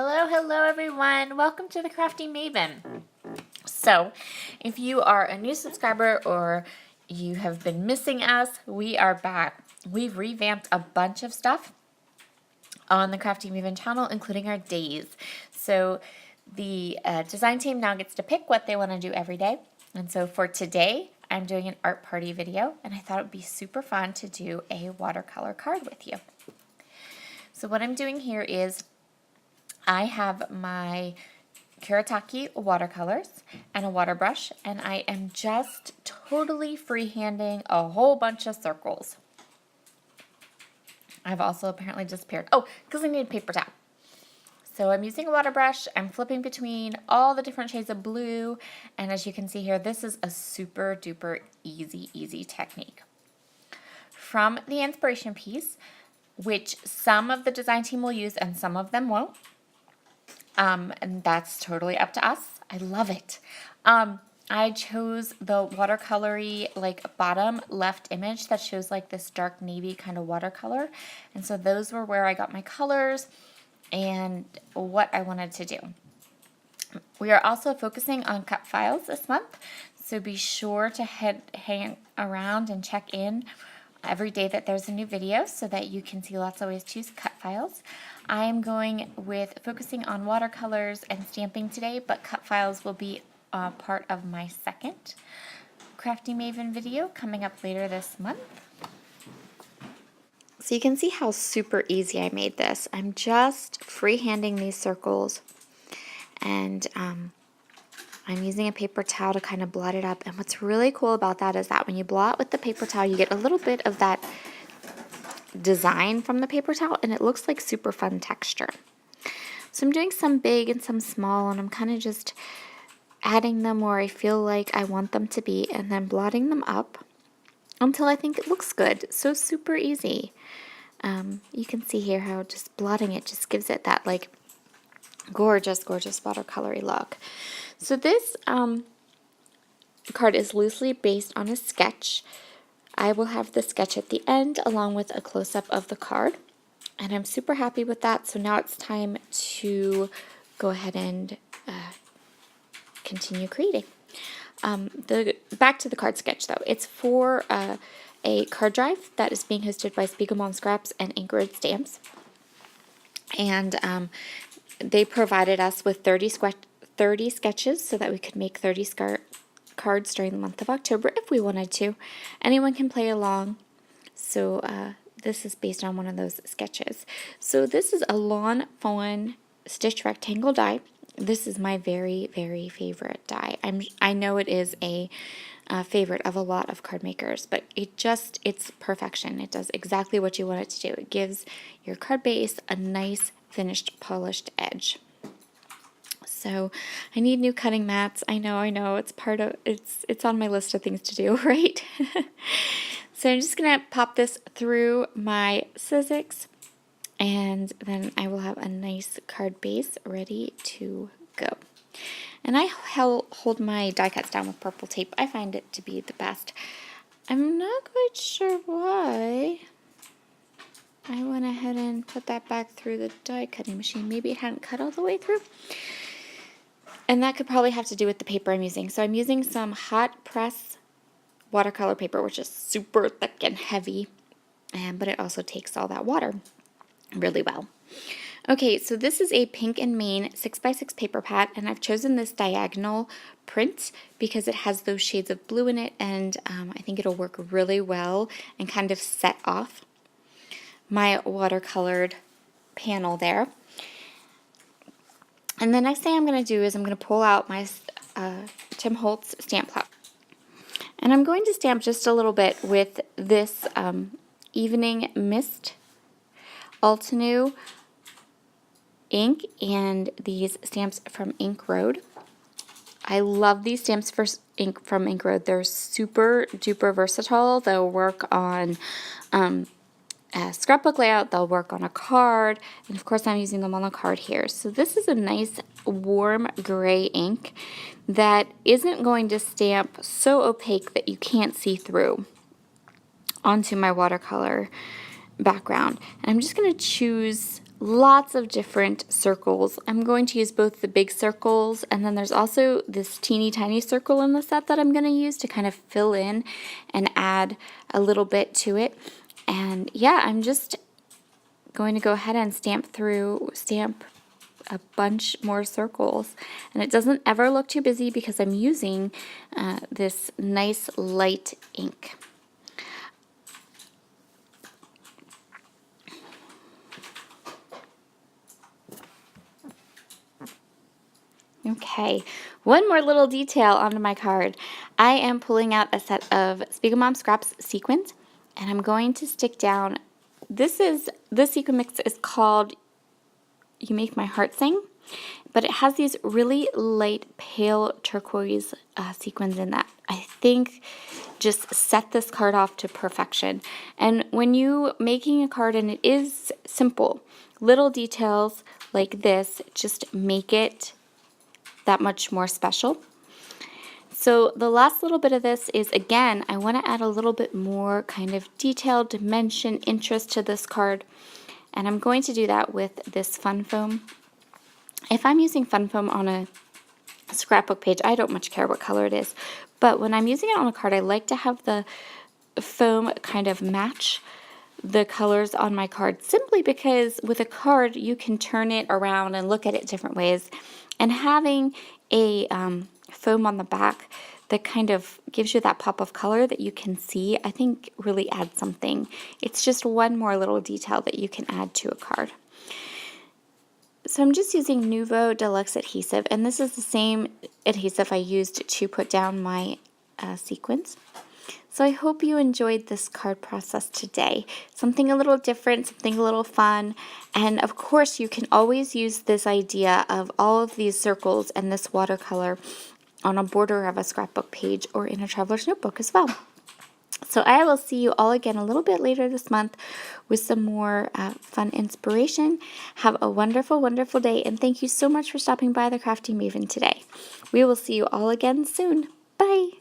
Hello everyone. Welcome to the Crafty Maven. So, if you are a new subscriber or you have been missing us, we are back. We've revamped a bunch of stuff on the Crafty Maven channel, including our days. So, the design team now gets to pick what they want to do every day. And so for today, I'm doing an art party video, and I thought it would be super fun to do a watercolor card with you. So what I'm doing here is I have my Kuretake watercolors and a water brush, and I am just totally freehanding a whole bunch of circles. I've also apparently disappeared. Oh, because I need a paper towel. So I'm using a water brush. I'm flipping between all the different shades of blue, and as you can see here, this is a super duper easy technique. From the inspiration piece, which some of the design team will use and some of them won't. And that's totally up to us. I love it. I chose the watercolory like bottom left image that shows like this dark navy kind of watercolor. And so those were where I got my colors and what I wanted to do. We are also focusing on cut files this month. So be sure to hang around and check in every day that there's a new video so that you can see lots of ways to use cut files. I am going with focusing on watercolors and stamping today, but cut files will be part of my second Crafty Maven video coming up later this month. So you can see how super easy I made this. I'm just freehanding these circles, and I'm using a paper towel to kind of blot it up. And what's really cool about that is that when you blot with the paper towel, you get a little bit of that design from the paper towel, and it looks like super fun texture. So I'm doing some big and some small, and I'm kind of just adding them where I feel like I want them to be, and then blotting them up until I think it looks good. So super easy. You can see here how just blotting it just gives it that like gorgeous watercolory look. So this card is loosely based on a sketch. I will have the sketch at the end along with a close-up of the card, and I'm super happy with that. So now it's time to go ahead and continue creating. Back to the card sketch though. It's for a card drive that is being hosted by Sara Scraps and Ink Road Stamps, and they provided us with 30 sketches so that we could make 30 cards during the month of October if we wanted to. Anyone can play along. So this is based on one of those sketches. So this is a Lawn Fawn stitch rectangle die. This is my very favorite die. I know it is a favorite of a lot of card makers, but it's perfection. It does exactly what you want it to do. It gives your card base a nice finished polished edge. So I need new cutting mats. I know. It's on my list of things to do, right? So I'm just gonna pop this through my Sizzix, and then I will have a nice card base ready to go. And I hold my die cuts down with purple tape. I find it to be the best. I'm not quite sure why I went ahead and put that back through the die cutting machine. Maybe it hadn't cut all the way through. And that could probably have to do with the paper I'm using. So I'm using some hot press watercolor paper, which is super thick and heavy, but it also takes all that water really well. Okay, so this is a Pink and Main 6x6 paper pad, and I've chosen this diagonal print because it has those shades of blue in it, and I think it'll work really well and kind of set off my watercolored panel there. And the next thing I'm going to do is I'm going to pull out my Tim Holtz stamp platform. And I'm going to stamp just a little bit with this Evening Mist Altenew ink and these stamps from Ink Road. I love these stamps from Ink Road. They're super duper versatile. They'll work on a scrapbook layout, they'll work on a card, and of course I'm using them on the card here. So this is a nice warm gray ink that isn't going to stamp so opaque that you can't see through onto my watercolor background. And I'm just going to choose lots of different circles. I'm going to use both the big circles, and then there's also this teeny tiny circle in the set that I'm going to use to kind of fill in and add a little bit to it. And yeah, I'm just going to go ahead and stamp a bunch more circles, and it doesn't ever look too busy because I'm using this nice light ink. Okay, one more little detail onto my card. I am pulling out a set of Sara Scraps sequins, and I'm going to stick down. This sequin mix is called You Make My Heart Sing, but it has these really light pale turquoise sequins in that I think just set this card off to perfection. And when you making a card, and it is simple, little details like this just make it that much more special. So the last little bit of this is, again, I want to add a little bit more kind of detail, dimension, interest to this card, and I'm going to do that with this fun foam. If I'm using fun foam on a scrapbook page, I don't much care what color it is, but when I'm using it on a card, I like to have the foam kind of match the colors on my card, simply because with a card you can turn it around and look at it different ways, and having a foam on the back that kind of gives you that pop of color that you can see, I think really adds something. It's just one more little detail that you can add to a card. So I'm just using Nouveau Deluxe adhesive, and this is the same adhesive I used to put down my sequins. So I hope you enjoyed this card process today. Something a little different, something a little fun. And of course, you can always use this idea of all of these circles and this watercolor on a border of a scrapbook page or in a traveler's notebook as well. So I will see you all again a little bit later this month with some more fun inspiration. Have a wonderful, wonderful day, and thank you so much for stopping by the Crafty Maven today. We will see you all again soon. Bye!